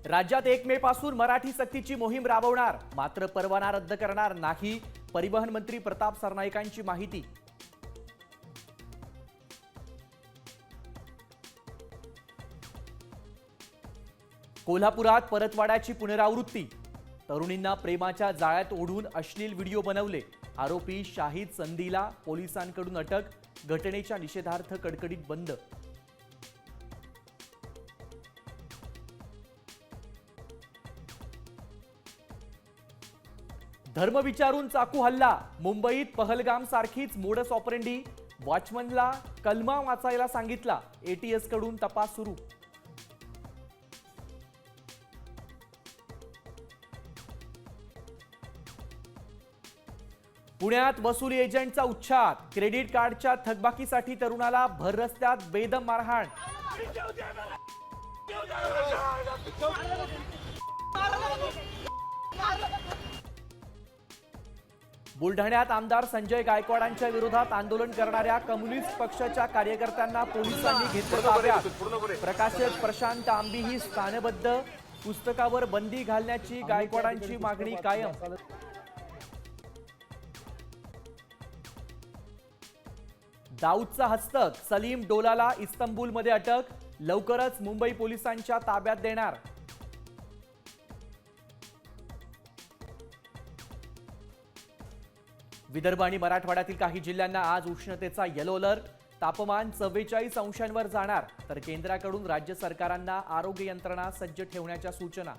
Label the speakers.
Speaker 1: राज्यात 1 मे पासून मराठी सक्तीची मोहीम राबवणार, मात्र परवाना रद्द करणार नाही, परिवहन मंत्री प्रताप सरनाईकांची माहिती. कोल्हापुरात परतवाड्याची पुनरावृत्ती, तरुणींना प्रेमाच्या जाळ्यात ओढून अश्लील व्हिडिओ बनवले, आरोपी शाहिद संधीला पोलिसांकडून अटक, घटनेच्या निषेधार्थ कडकडीत बंद. धर्म विचारून चाकू हल्ला, मुंबईत पहलगाम सारखीच मोडस ऑपरेंडी, वॉचमनला कलमा वाचायला सांगितला, एटीएस कडून तपास सुरू. पुण्यात वसुली एजंटचा उच्छाद, क्रेडिट कार्डच्या थकबाकीसाठी तरुणाला भर रस्त्यात बेदम मारहाण. बुलढाण्यात आमदार संजय गायकवाडांच्या विरोधात आंदोलन करणाऱ्या कम्युनिस्ट पक्षाच्या कार्यकर्त्यांना पोलिसांनी घेतलं ताब्यात. प्रकाशक प्रशांत आंबी ही स्थानबद्ध, पुस्तकावर बंदी घालण्याची गायकवाडांची मागणी कायम. दाऊदचा हस्तक, सलीम डोलाला इस्तंबूलमध्ये अटक, लवकरच मुंबई पोलिसांच्या ताब्यात देणार. विदर्भ आणि मराठवाड्यातील काही जिल्ह्यांना आज उष्णतेचा येलो अलर्ट, तापमान 44 अंशांवर जाणार, तर केंद्राकडून राज्य सरकारांना आरोग्य यंत्रणा सज्ज ठेवण्याच्या सूचना.